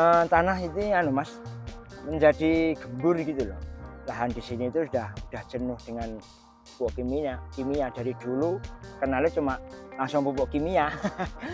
Tanah itu Mas, menjadi gembur gitu loh. Lahan di sini itu udah jenuh dengan pupuk kimia dari dulu kenalnya cuma langsung pupuk kimia.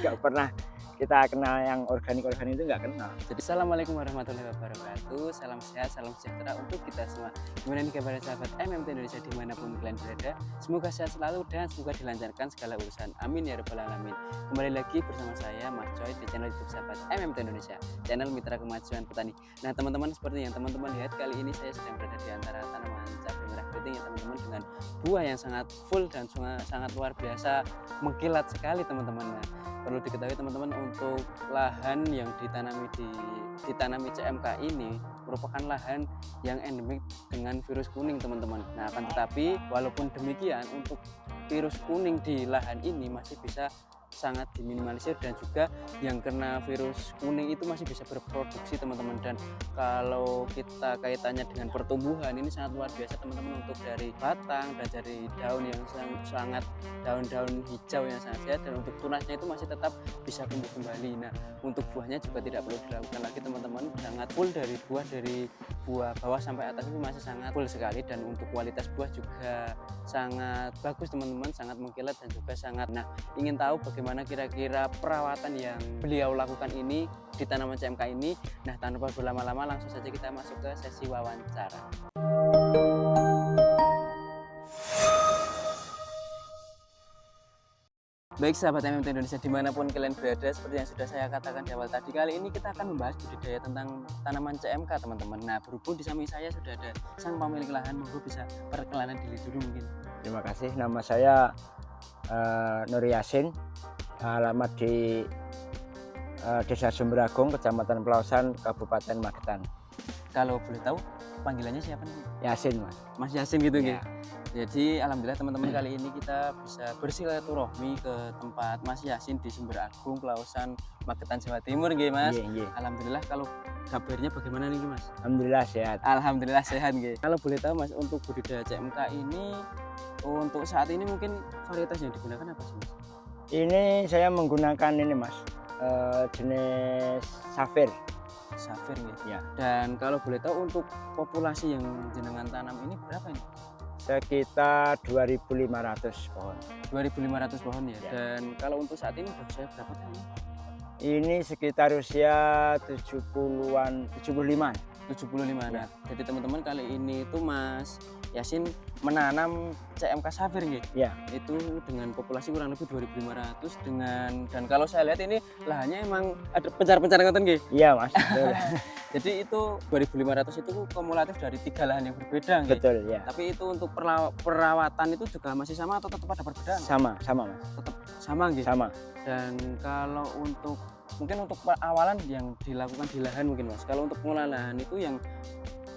Nggak pernah kita kenal yang organik itu nggak kenal. Jadi assalamualaikum warahmatullahi wabarakatuh. Salam sehat, salam sejahtera untuk kita semua. Gimana nih kabar sahabat MMT Indonesia dimanapun kalian berada? Semoga sehat selalu dan semoga dilancarkan segala urusan. Amin ya rabbal alamin. Kembali lagi bersama saya Mas Coy di channel YouTube sahabat MMT Indonesia, channel Mitra Kemajuan Petani. Nah teman-teman, seperti yang teman-teman lihat, kali ini saya sedang berada di antara tanaman cabai merah keriting ya teman-teman, dengan buah yang sangat full dan sangat luar biasa mengkilat sekali teman-teman. Nah, perlu diketahui teman-teman, untuk lahan yang ditanami CMK ini merupakan lahan yang endemik dengan virus kuning teman-teman. Nah akan tetapi walaupun demikian, untuk virus kuning di lahan ini masih bisa sangat diminimalisir, dan juga yang kena virus kuning itu masih bisa berproduksi teman-teman. Dan kalau kita kaitannya dengan pertumbuhan, ini sangat luar biasa teman-teman, untuk dari batang dan dari daun yang sangat daun-daun hijau yang sangat sehat, dan untuk tunasnya itu masih tetap bisa tumbuh kembali. Nah untuk buahnya juga tidak perlu dilakukan lagi teman-teman, sangat full dari buah bawah sampai atas itu masih sangat full sekali, dan untuk kualitas buah juga sangat bagus teman-teman, sangat mengkilat dan juga sangat. Nah ingin tahu bagaimana kira-kira perawatan yang beliau lakukan ini di tanaman CMK ini? Nah tanpa berlama-lama langsung saja kita masuk ke sesi wawancara. Baik sahabat MMT Indonesia dimanapun kalian berada, seperti yang sudah saya katakan di awal tadi, kali ini kita akan membahas budidaya tentang tanaman CMK teman-teman. Nah berhubung di samping saya sudah ada sang pemilik lahan, monggo bisa perkenalan diri dulu mungkin. Terima kasih, nama saya Nur Yasin, alamat di Desa Sumberagung, Kecamatan Pelausan, Kabupaten Magetan. Kalau boleh tahu panggilannya siapa nih? Yasin Mas. Mas Yasin gitu Ya. Jadi alhamdulillah teman-teman, kali ini kita bisa bersilaturahmi ke tempat Mas Yasin di Sumberagung, Pelausan, Magetan, Jawa Timur nggih Mas. Iya. Alhamdulillah, kalau kabarnya bagaimana nih Mas? Alhamdulillah sehat. Alhamdulillah sehat nggih. Kalau boleh tahu Mas, untuk budidaya CMK ini untuk saat ini mungkin varietas yang digunakan apa sih Mas? Ini saya menggunakan ini Mas, jenis Safir. Safir nggih. Ya. Dan kalau boleh tahu untuk populasi yang jenengan tanam ini berapa ini? Sekitar 2.500 pohon. 2.500 pohon ya. Ya. Dan kalau untuk saat ini udah usia berapa tahun? Ini sekitar usia 70-an, 75-an. 75. Ya. Nah, jadi teman-teman, kali ini itu Mas Yasin menanam CMK Safir nggih. Ya. Itu dengan populasi kurang lebih 2.500 dan kalau saya lihat ini lahannya emang ada pencar-pencar ngoten nggih. Iya Mas. Betul. Jadi itu 2.500 itu kumulatif dari 3 lahan yang berbeda nggih. Betul ya. Tapi itu untuk perawatan itu juga masih sama atau tetap ada perbedaan? Sama Mas. Tetap sama nggih. Sama. Dan kalau untuk mungkin untuk awalan yang dilakukan di lahan mungkin Mas, kalau untuk pengelolaan lahan itu yang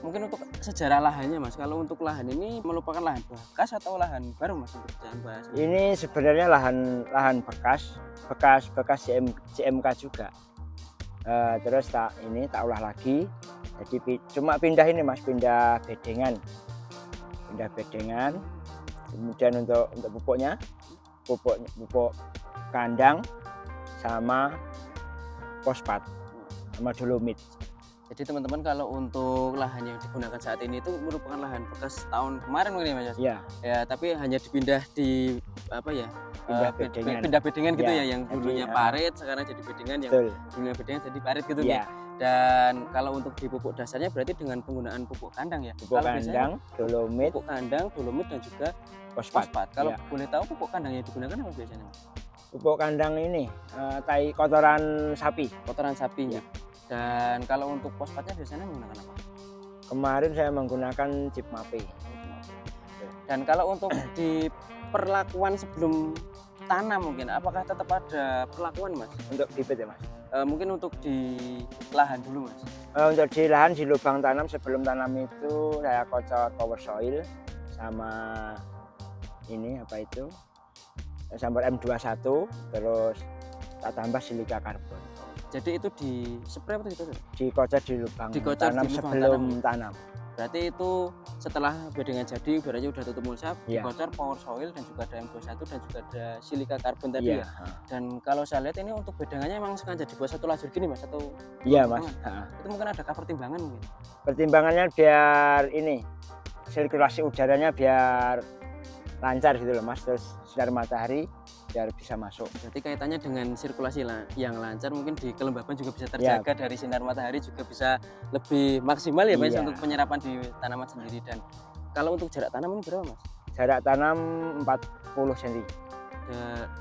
mungkin untuk sejarah lahannya Mas, kalau untuk lahan ini merupakan lahan bekas atau lahan baru Mas untuk jangan bahas? Ini sebenarnya lahan bekas CMK juga. Terus tak olah lagi. Jadi cuma pindah ini Mas, pindah bedengan. Kemudian untuk pupuknya, pupuk kandang sama fosfat sama dolomit. Jadi teman-teman, kalau untuk lahan yang digunakan saat ini itu merupakan lahan bekas tahun kemarin mungkin ya Mas? Ya. Ya, tapi hanya dipindah di apa ya? Pindah bedengan gitu Ya, ya, yang dulunya jadi, parit sekarang jadi bedengan, yang Betul. dulunya bedengan jadi parit gitu Ya. nih. Dan kalau untuk di pupuk dasarnya berarti dengan penggunaan pupuk kandang ya? Pupuk Kalau biasanya kandang, dolomit dan juga fosfat. fosfat. Kalau Ya. boleh tahu pupuk kandang yang digunakan apa biasanya Mas? Pupuk kandang ini tai kotoran sapi. Kotoran sapi Ya. Dan kalau untuk fosfatnya biasanya menggunakan apa? Kemarin saya menggunakan Cipmape. Dan kalau untuk di perlakuan sebelum tanam mungkin, apakah tetap ada perlakuan Mas? Untuk bibit ya Mas. Mungkin untuk di lahan dulu Mas. Untuk di lahan, di lubang tanam sebelum tanam itu saya kocok power soil sama ini apa itu sambar M21, terus tak tambah silika karbon. Jadi itu di spray atau gitu? Dikocok di lubang Dikocok tanam di lubang sebelum tanam. tanam. Berarti itu setelah bedengan jadi ibaratnya udah tutup mulsa, Iya. dikocor power soil dan juga ada M21 dan juga ada silika karbon tadi Iya, ya. Dan kalau saya lihat ini untuk bedengannya emang sengaja dibuat satu lajur gini mas atau iya gimana? mas. Itu mungkin ada pertimbangan mungkin. Pertimbangannya biar ini sirkulasi udaranya biar lancar gitu loh mas, terus sinar matahari biar bisa masuk. Berarti kaitannya dengan sirkulasi yang lancar mungkin di kelembaban juga bisa terjaga dari sinar matahari juga bisa lebih maksimal ya mas Iya. untuk penyerapan di tanaman sendiri. Dan kalau untuk jarak tanam ini berapa mas? Jarak tanam 40 cm.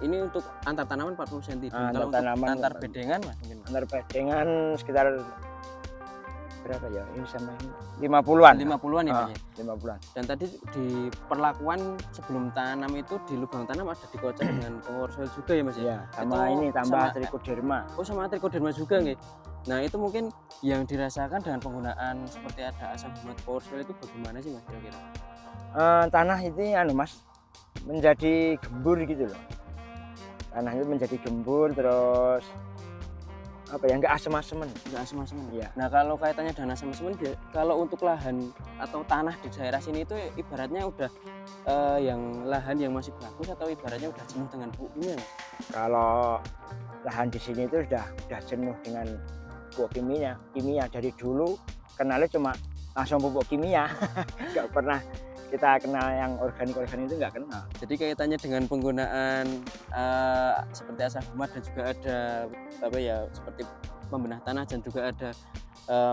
Ini untuk antar tanaman 40 cm. Antar Kalau untuk tanaman antar bedengan mas mungkin Antar bedengan sekitar berapa ya? Ini sama ini 50-an. 50-an ya mas ya? 50-an. Dan tadi di perlakuan sebelum tanam itu di lubang tanam ada dikocok dengan power soil juga ya mas ya? Iya, sama Itu ini tambah sama- trichoderma. Oh sama trichoderma juga nggih. Nah itu mungkin yang dirasakan dengan penggunaan seperti ada asam humat power soil itu bagaimana sih mas kira-kira? Tanah ini anu mas menjadi gembur gitu loh. Tanah itu menjadi gembur terus apa ya nggak asem-asemen. Nggak asam-asaman. Iya. Nah kalau kaitannya dengan asam-asaman, kalau untuk lahan atau tanah di daerah sini itu ibaratnya udah yang lahan yang masih bagus atau ibaratnya udah jenuh dengan pupuk kimia mas? Kalau lahan di sini itu sudah jenuh dengan pupuk kimia dari dulu kenalnya cuma langsung pupuk kimia. Nggak pernah kita kenal yang organik itu nggak kenal. Jadi kaitannya dengan penggunaan seperti asam humat dan juga ada apa ya seperti pembenah tanah dan juga ada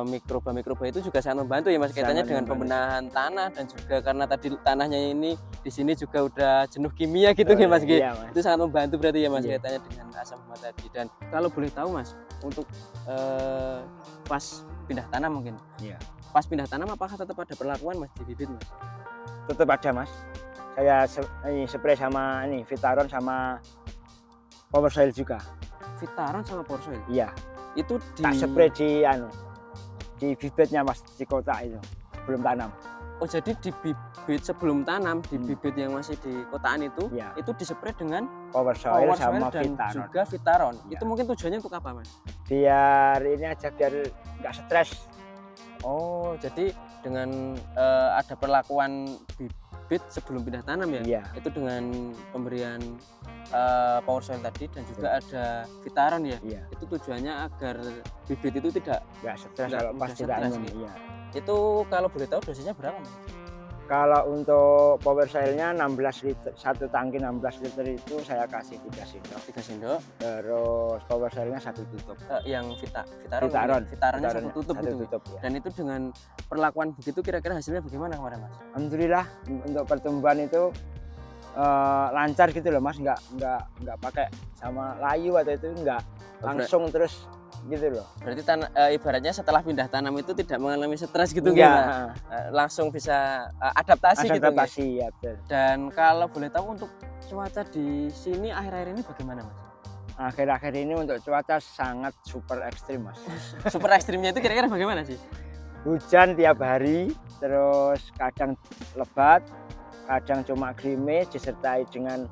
mikroba itu juga sangat membantu ya mas kaitannya Sangat dengan membantu. pembenahan tanah dan juga karena tadi tanahnya ini di sini juga udah jenuh kimia gitu ya mas. Iya, mas. Itu sangat membantu berarti ya mas Iya. kaitannya dengan asam humat tadi. Dan kalau boleh tahu mas untuk pas pindah tanam mungkin Iya. pas pindah tanam apakah tetap ada perlakuan mas di bibit mas? Tetap ada mas. Saya spray sama ini Vitaron sama power soil juga. Vitaron sama power soil Iya. itu di Tak spray di bibitnya mas di kotak itu belum tanam. Oh jadi di bibit sebelum tanam di bibit yang masih di kotaan itu Iya. itu dispray dengan Power soil power soil sama dan Vitaron. juga Vitaron. Iya. Itu mungkin tujuannya untuk apa mas? Biar ini aja biar nggak stres. Oh jadi dengan ada perlakuan bibit sebelum pindah tanam ya? Iya. Itu dengan pemberian power soil tadi dan juga ada Vitaron ya? Iya. Itu tujuannya agar bibit itu tidak Nggak stres Nggak kalau pas mudah tidak stres, angin. gitu. Iya. itu kalau boleh tahu dosisnya berapa mas? Kalau untuk power soilnya 16 liter, satu tangki 16 liter itu saya kasih 3 sendok. 3 sendok. Terus power soilnya satu tutup. Yang Vitaron Vitaron. Vitaronnya satu Vitaronnya tutup satu gitu. tutup, ya. Dan itu dengan perlakuan begitu kira-kira hasilnya bagaimana kemarin mas? Alhamdulillah untuk pertumbuhan itu lancar gitu loh mas, nggak pakai sama layu atau itu nggak langsung terus gitu loh. Berarti ibaratnya setelah pindah tanam itu tidak mengalami stres gitu Nggak, nggak? Langsung bisa adaptasi gitu nggak? adaptasi ya betul. Dan kalau boleh tahu untuk cuaca di sini akhir-akhir ini bagaimana mas? Akhir-akhir ini untuk cuaca sangat super ekstrim mas. Super ekstrimnya itu kira-kira bagaimana sih? Hujan tiap hari, terus kadang lebat, kadang cuma gerimis disertai dengan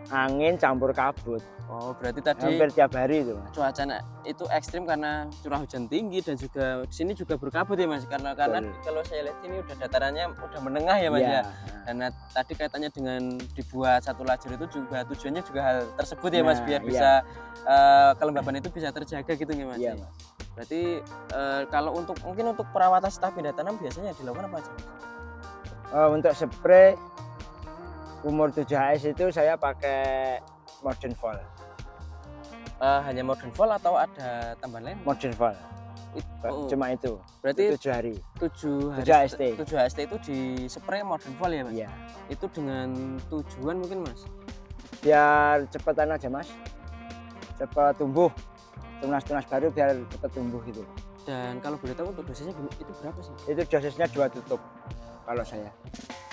angin campur kabut. Oh berarti tadi Hampir tiap hari itu mas. cuacanya itu ekstrim karena curah hujan tinggi dan juga di sini juga berkabut ya mas karena Betul. kalau saya lihat ini udah datarannya udah menengah ya mas Iya. ya. Dan tadi kaitannya dengan dibuat satu lajur itu juga tujuannya juga hal tersebut ya mas Nah, biar iya. bisa kelembaban itu bisa terjaga gitu ya mas. Iya mas. Berarti kalau mungkin untuk perawatan setelah pindah tanam biasanya dilakukan apa aja mas? Untuk spray umur 7HS itu saya pakai Modern Fall. Hanya modern fall atau ada tambahan lain? Modern Fall. Oh, Cuma itu. berarti 7 hari. 7 HST. 7 HST itu di spray modern fall ya mas? Iya. Itu dengan tujuan mungkin mas? Biar cepetan aja mas. Cepat tumbuh. Tunas-tunas baru biar cepat tumbuh gitu. Dan kalau boleh tahu untuk dosisnya itu berapa sih? Itu dosisnya 2 tutup kalau saya.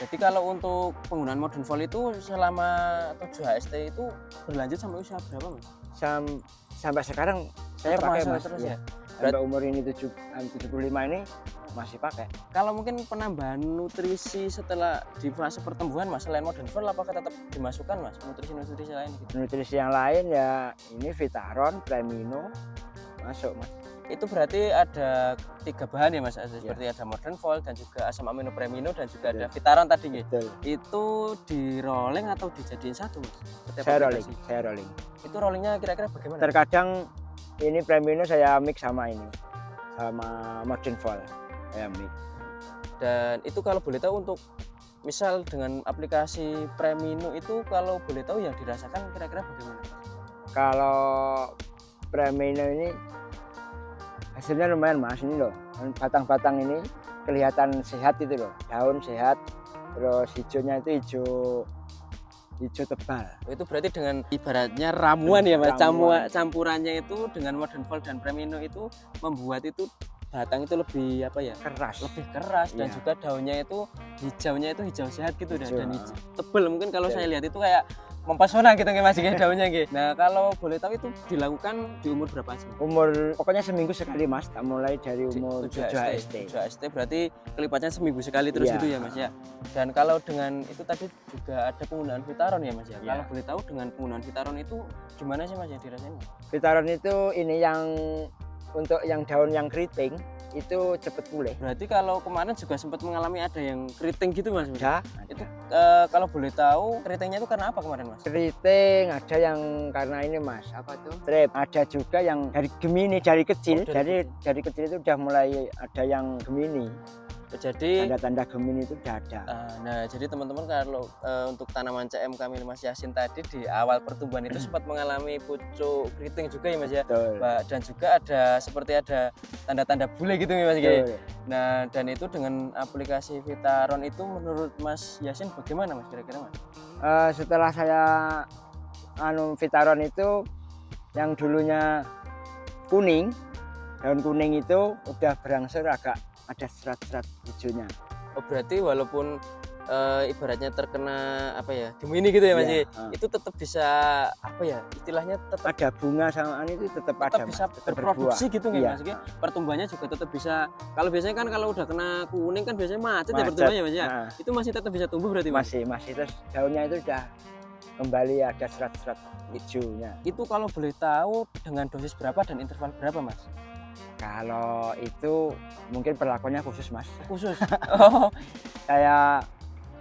Jadi kalau untuk penggunaan modern fall itu selama 7 HST itu berlanjut sampai usia berapa mas? Sampai sekarang saya Tetap pakai masih mas. terus Iya. ya? Sampai umur ini 75 ini masih pakai. Kalau mungkin penambahan nutrisi setelah di fase pertumbuhan mas selain modern fall apakah tetap dimasukkan mas nutrisi-nutrisi lain gitu? Nutrisi yang lain ya ini Vitaron, Premino masuk mas. Itu berarti ada 3 bahan ya Mas, seperti ada Modern Volt dan juga asam amino premino dan juga ada Vitaron tadi nggih. Betul. Itu di rolling atau dijadiin satu Mas? Setiap Saya aplikasi? rolling. Itu rollingnya kira-kira bagaimana? Terkadang ini Premino saya mix sama ini, sama Modern Volt saya mix. Dan itu kalau boleh tahu untuk misal dengan aplikasi Premino itu kalau boleh tahu yang dirasakan kira-kira bagaimana? Kalau Premino ini hasilnya lumayan Mas, ini loh batang-batang ini kelihatan sehat itu loh, daun sehat, terus hijaunya itu hijau tebal. Itu berarti dengan ibaratnya ramuan ya Mas, Ramuan. campurannya itu dengan Modern Volt dan Premino itu membuat itu batang itu lebih apa ya, Keras. lebih keras dan Iya. juga daunnya itu hijaunya itu hijau sehat gitu Hijau. dan hijau tebel. Mungkin kalau Betul. saya lihat itu kayak mempesona gitu nggih Mas nggih, daunnya nggih. Nah kalau boleh tahu itu dilakukan di umur berapa sih? Pokoknya seminggu sekali Mas, tak mulai dari umur 7 ST. 7 ST berarti kelipatnya seminggu sekali terus Iya. gitu ya Mas ya. Dan kalau dengan itu tadi juga ada penggunaan Vitaron ya Mas ya. Iya. Kalau boleh tahu dengan penggunaan Vitaron itu gimana sih Mas yang dirasain? Vitaron itu ini yang untuk yang daun yang keriting itu cepet pulih. Berarti kalau kemarin juga sempat mengalami ada yang keriting gitu Mas? Ada. Itu kalau boleh tahu keritingnya itu karena apa kemarin Mas? Keriting, ada yang karena ini Mas, apa tuh? Strep. Ada juga yang dari Gemini, dari kecil. Oh, dari Dari kecil itu udah mulai ada yang Gemini. Jadi Tanda-tanda Gemini itu udah ada. nah jadi teman-teman kalau untuk tanaman CM Kamil Mas Yasin tadi di awal pertumbuhan itu sempat mengalami pucuk keriting juga ya Mas ya. Betul. Dan juga ada seperti ada tanda-tanda bule gitu ya Mas ya. Betul. Nah dan itu dengan aplikasi Vitaron itu menurut Mas Yasin bagaimana Mas kira-kira Mas? Setelah saya Vitaron itu yang dulunya kuning, daun kuning itu udah berangsur agak ada serat-serat hijaunya. Oh berarti walaupun ibaratnya terkena apa ya Gemini gitu ya Mas Iya, ya, itu tetap bisa apa ya istilahnya tetap Ada bunga sama itu tetap ada bisa Mas, tetap berproduksi berbuah. gitu nggak Iya. Mas? Oke, pertumbuhannya juga tetap bisa. Kalau biasanya kan kalau udah kena kuning kan biasanya macet ya Macet. pertumbuhannya Mas ya. Nah, Itu masih tetap bisa tumbuh berarti Mas? masih terus daunnya itu udah kembali ada serat-serat hijaunya. Itu kalau boleh tahu dengan dosis berapa dan interval berapa Mas? Kalau itu mungkin perlakuannya khusus Mas. Khusus. Oh, Saya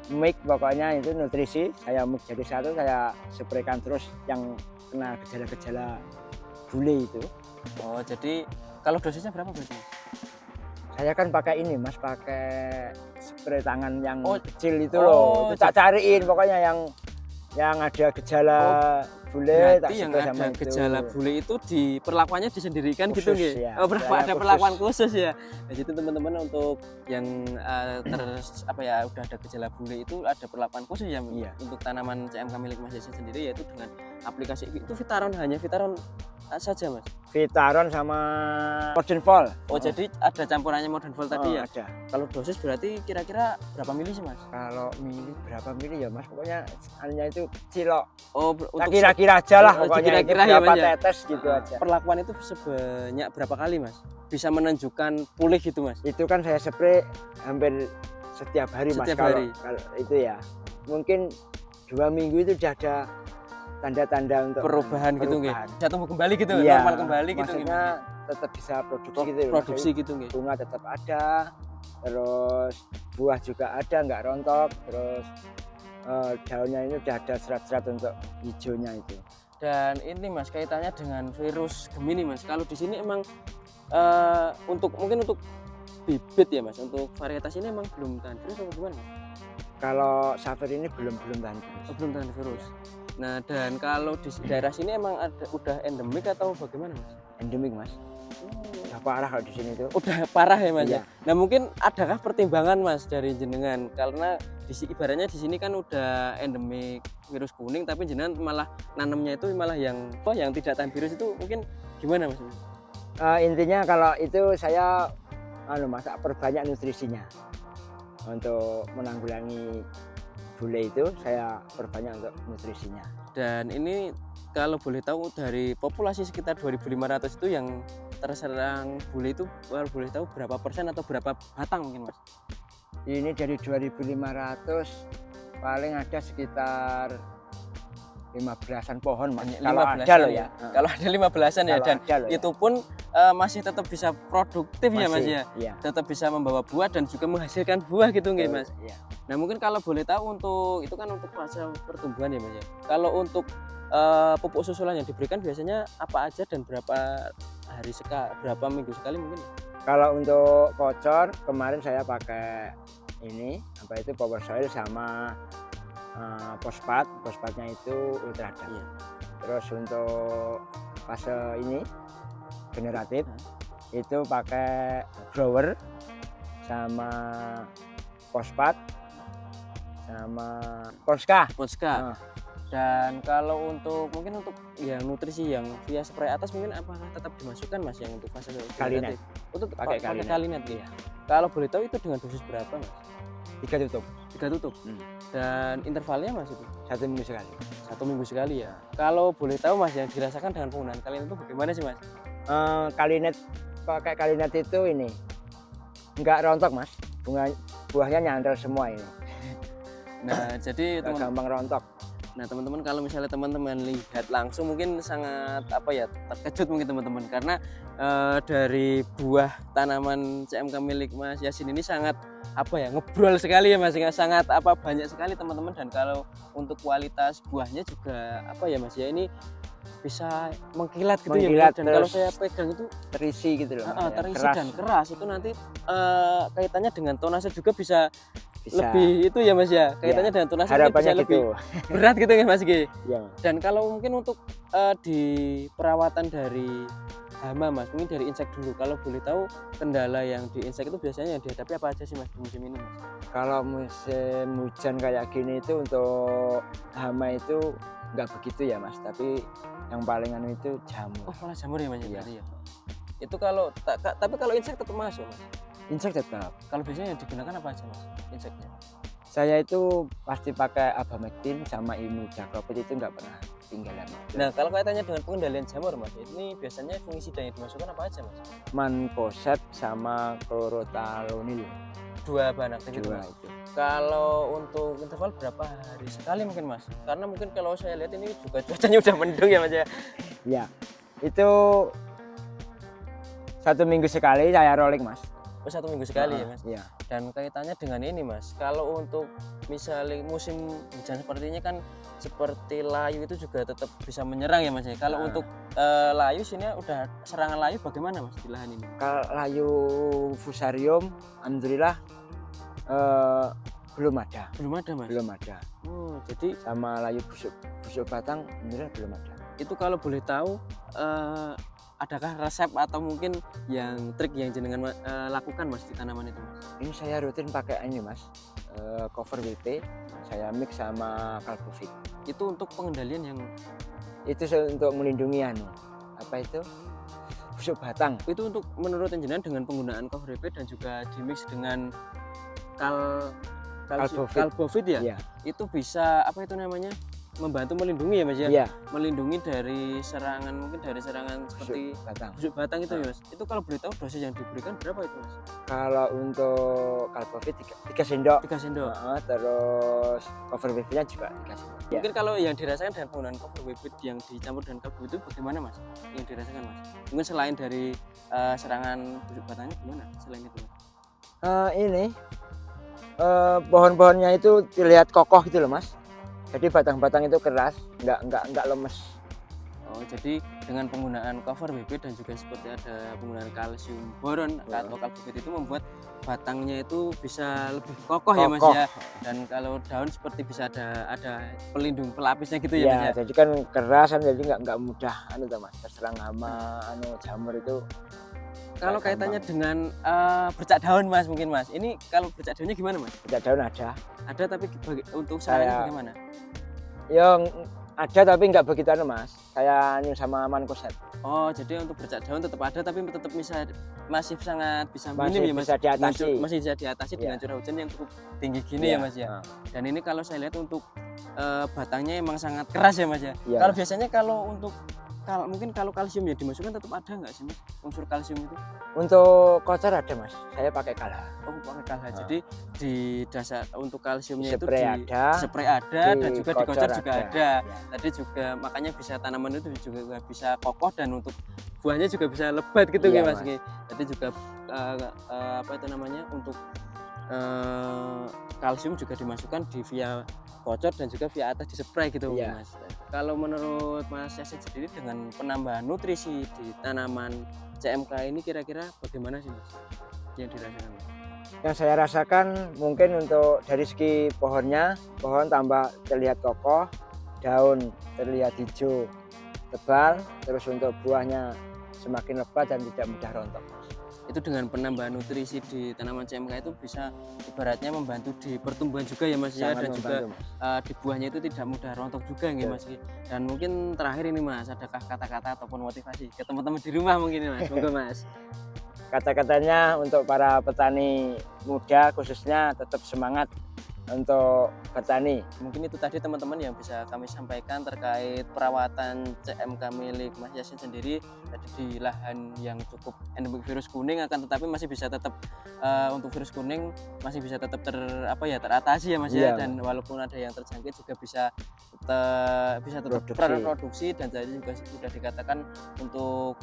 mix pokoknya itu nutrisi, saya mix jadi satu, saya spraykan terus yang kena gejala-gejala bule itu. oh jadi kalau dosisnya berapa berarti Mas? Saya kan pakai ini Mas, pakai spray tangan yang Oh, kecil itu oh, loh. Itu tak cariin pokoknya yang ada gejala bule tak Berarti yang spray sama ada itu. gejala bule itu di perlakuannya disendirikan gitu Khusus, nggih? ya. Oh, Saya ada khusus. perlakuan khusus ya. Nah, jadi teman-teman untuk yang udah ada gejala bule itu ada perlakuan khusus ya Iya. untuk tanaman CMK milik Mas Yasin sendiri yaitu dengan aplikasi itu Vitaron hanya Vitaron saja Mas. Vitaron sama Modern Volt. Oh, jadi ada campurannya Modern Volt tadi ya. Ada. Kalau dosis berarti kira-kira berapa mili sih Mas? Kalau mili berapa mili ya Mas? Pokoknya hanya itu kecil kok. Oh, Tak kira-kira aja lah Oh, pokoknya itu dikira-kira ya, berapa Mas, ya? tetes gitu aja. Perlakuan itu sebanyak berapa kali Mas? Bisa menunjukkan pulih gitu Mas? Itu kan saya spray hampir setiap hari Mas. Setiap Kalau hari. itu ya. Mungkin 2 minggu itu sudah ada tanda-tanda untuk Perubahan gitu nggih. perubahan. Bisa tumbuh kembali gitu, Iya, normal kembali gitu nggih. maksudnya Mas? tetap bisa produksi gitu loh, Produksi Mas. gitu nggih. Bunga tetap ada, terus buah juga ada, nggak rontok, terus daunnya ini udah ada serat-serat untuk hijaunya itu. Dan ini Mas kaitannya dengan virus Gemini Mas. Kalau di sini emang mungkin untuk bibit ya Mas, untuk varietas ini emang belum tahan virus atau gimana? Mas? Kalau saphir ini belum tahan Oh, virus. belum tahan virus. Nah, dan kalau di daerah sini emang udah endemik atau bagaimana Mas? Endemik Mas. Udah parah kalau di sini tuh. Udah parah ya Mas ya. Iya. Nah, mungkin adakah pertimbangan Mas dari jenengan karena ibaratnya di sini kan udah endemik virus kuning tapi jenengan malah nanemnya itu malah yang tidak tahan virus itu mungkin gimana Mas? Intinya kalau itu saya Mas, perbanyak nutrisinya. Untuk menanggulangi bule itu saya perbanyak untuk nutrisinya. Dan ini kalau boleh tahu dari populasi sekitar 2.500 itu yang terserang bule itu kalau boleh tahu berapa persen atau berapa batang mungkin Mas? Ini dari 2.500 paling ada sekitar 15-an pohon Mas. Banyak, Kalau 15-an ada loh ya. Kalau ada 15-an ya, Kalau dan ada loh ya. itu pun masih tetap bisa produktif ya Mas Masih, ya. Iya. Tetap bisa membawa buah dan juga menghasilkan buah gitu nggih Mas. Iya. Nah mungkin kalau boleh tahu untuk itu kan untuk fase pertumbuhan ya Mas ya. Kalau untuk pupuk susulan yang diberikan biasanya apa aja dan berapa berapa minggu sekali mungkin? Kalau untuk pocor kemarin saya pakai ini apa itu Power Soil sama fosfatnya itu Ultradat. Iya. Terus untuk fase ini generatif itu pakai grower sama fosfat sama Polska. Polska. Nah. Dan kalau untuk mungkin untuk yang nutrisi yang via spray atas mungkin apakah tetap dimasukkan Mas yang untuk fase Kalinet. generatif? Untuk Pakai pakai Kalinet. Kalinet ya. Kalau boleh tahu itu dengan dosis berapa Mas? 3 tutup 3 tutup. Dan intervalnya Mas itu 1 minggu sekali. 1 minggu sekali ya. Kalau boleh tahu Mas yang dirasakan dengan penggunaan Kalinet itu bagaimana sih Mas? Kalinet pakai Kalinet itu ini nggak rontok Mas. Buahnya nyantel semua ini. Nah, jadi Nggak gampang rontok. Nah teman-teman kalau misalnya teman-teman lihat langsung mungkin sangat apa ya terkejut mungkin teman-teman karena dari buah tanaman CMK milik Mas Yasin ini sangat apa ya ngebrol sekali ya Mas, sangat apa banyak sekali teman-teman, dan kalau untuk kualitas buahnya juga apa ya Mas ya ini bisa mengkilat gitu Mengkilat, ya, dan kalau terus saya pegang itu Terisi gitu loh. Mas, ya. terisi Keras. dan keras itu nanti kaitannya dengan tonase juga bisa Bisa. lebih itu ya Mas ya, kaitannya dengan tonase bisa Harapannya lebih gitu. berat gitu ya Mas Gi. Iya, Mas. Dan kalau mungkin untuk di perawatan dari hama Mas, mungkin dari insek dulu, kalau boleh tahu kendala yang di insek itu biasanya yang dihadapi apa aja sih Mas di musim ini Mas? Kalau musim hujan kayak gini itu untuk hama itu nggak begitu ya Mas, tapi yang paling anu itu jamur. Oh malah jamur ya Mas? Iya. Berarti ya. Itu kalau tapi kalau insek tetap masuk Mas. Insek tetap. Kalau biasanya yang digunakan apa aja Mas inseknya? Saya itu pasti pakai Abamectin sama Imidacloprid, itu nggak pernah tinggalan. Nah kalau kaitannya dengan pengendalian jamur Mas, ini biasanya fungisida yang dimasukkan apa aja Mas? Mancozeb sama Chlorothalonil. 2 bahan aktif itu Dua Mas. itu. Kalau untuk interval berapa hari sekali mungkin Mas? Karena mungkin kalau saya lihat ini juga cuacanya udah mendung ya Mas ya. Ya, itu 1 minggu sekali saya rolling Mas. Oh 1 minggu sekali ya Mas. Iya. Dan kaitannya dengan ini Mas, kalau untuk misalnya musim hujan seperti ini kan seperti layu itu juga tetap bisa menyerang ya Mas ya. Kalau untuk layu sini udah serangan layu bagaimana Mas di lahan ini? Kalau layu fusarium, alhamdulillah belum ada. Belum ada Mas. Belum ada. Oh, jadi Sama layu busuk batang, alhamdulillah belum ada. itu kalau boleh tahu adakah resep atau mungkin yang trik yang jenengan lakukan Mas di tanaman itu Mas? Ini saya rutin pakai ini Mas, cover WP, saya mix sama Calbovit. Itu untuk pengendalian yang Itu untuk melindungi apa itu busuk batang. itu untuk menurut jenengan dengan penggunaan cover WP dan juga dimix dengan Calbovit. Calbovit ya? Iya. Itu bisa apa itu namanya membantu melindungi ya Mas ya? Iya, Melindungi dari serangan mungkin dari serangan seperti busuk batang. busuk batang itu ya Mas. Itu kalau boleh tahu dosis yang diberikan berapa itu Mas? Kalau untuk Calbovit 3 sendok. 3 sendok. Terus cover WP-nya juga 3 sendok. Ya. Mungkin kalau yang dirasakan dengan penggunaan cover WP yang dicampur dengan Calbovit itu bagaimana Mas? Yang dirasakan Mas? Mungkin selain dari serangan busuk batangnya gimana? Selain itu Mas? Ini pohon-pohonnya itu terlihat kokoh gitu loh Mas. Jadi batang-batang itu keras, nggak lemes. Oh, jadi dengan penggunaan cover WP dan juga seperti ada penggunaan kalsium boron atau Calbovit itu membuat batangnya itu bisa lebih kokoh ya Mas Kokoh. ya. Dan kalau daun seperti bisa ada pelindung pelapisnya gitu ya Mas ya. Jadi kan keras kan, jadi nggak mudah Mas, terserang hama jamur itu. Kalau nggak kaitannya gampang. dengan bercak daun Mas mungkin Mas. Ini kalau bercak daunnya gimana Mas? Bercak daun ada. Ada tapi untuk caranya Saya- bagaimana? Yang ada tapi nggak begitu Mas. Saya ini sama Mancozeb. Oh, jadi untuk bercak daun tetap ada tapi tetap masih sangat bisa Masih minim ya Mas. bisa diatasi. Masih bisa diatasi dengan Iya. curah hujan yang cukup tinggi gini ya Mas ya. Dan ini kalau saya lihat untuk batangnya emang sangat keras ya Mas ya. Iya. Kalau biasanya kalau untuk kalau mungkin kalau kalsium yang dimasukkan tetap ada nggak sih Mas unsur kalsium itu? Untuk kocar ada Mas, saya pakai Kalha. Oh pakai Kalha. Jadi di dasar untuk kalsiumnya itu Spray ada, di spray ada dan juga di kocor juga ada. Ya. Tadi juga makanya bisa tanaman itu juga bisa kokoh dan untuk buahnya juga bisa lebat gitu Iya, ya Mas. Mas. Tadi juga apa itu namanya untuk kalsium juga dimasukkan di via kocor dan juga via atas di spray gitu Iya. Mas. Kalau menurut Mas Yasin sendiri dengan penambahan nutrisi di tanaman CMK ini kira-kira bagaimana sih Mas yang dirasakan Mas? Yang saya rasakan mungkin untuk dari segi pohonnya, pohon tambah terlihat kokoh, daun terlihat hijau tebal, terus untuk buahnya semakin lebat dan tidak mudah rontok. Itu dengan penambahan nutrisi di tanaman CMK itu bisa ibaratnya membantu di pertumbuhan juga ya Mas ya, Sangat dan juga membantu, Mas. di buahnya itu tidak mudah rontok juga nggih Betul. Mas. Dan mungkin terakhir ini Mas, adakah kata-kata ataupun motivasi ke teman-teman di rumah mungkin ya Mas? Monggo Mas. Kata-katanya untuk para petani muda khususnya tetap semangat untuk bertani. Mungkin itu tadi teman-teman yang bisa kami sampaikan terkait perawatan CMK milik Mas Yasin sendiri tadi di lahan yang cukup endemik virus kuning, akan tetapi masih bisa tetap untuk virus kuning masih bisa tetap teratasi ya Mas ya, Iya, dan walaupun ada yang terjangkit juga bisa tetap produksi dan tadi juga sudah dikatakan untuk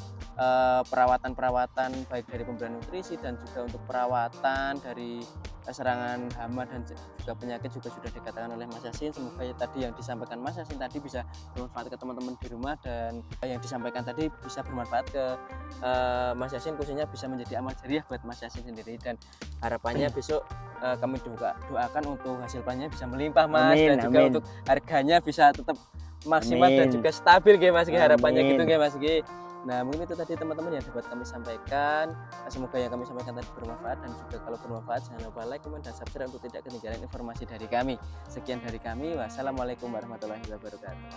perawatan baik dari pemberian nutrisi dan juga untuk perawatan dari serangan hama dan juga penyakit juga sudah dikatakan oleh Mas Yasin. Semoga tadi yang disampaikan Mas Yasin tadi bisa bermanfaat ke teman-teman di rumah, dan yang disampaikan tadi bisa bermanfaat ke Mas Yasin, khususnya bisa menjadi amal jariah buat Mas Yasin sendiri, dan harapannya besok kami doakan untuk hasil panennya bisa melimpah Mas. Amin, dan juga amin. untuk harganya bisa tetap maksimal dan Amin. juga stabil ya Mas, harapannya Amin. gitu ya Mas. Nah mungkin itu tadi teman-teman yang dapat kami sampaikan. Semoga yang kami sampaikan tadi bermanfaat, dan juga kalau bermanfaat jangan lupa like, comment, dan subscribe untuk tidak ketinggalan informasi dari kami. Sekian dari kami, wassalamualaikum warahmatullahi wabarakatuh.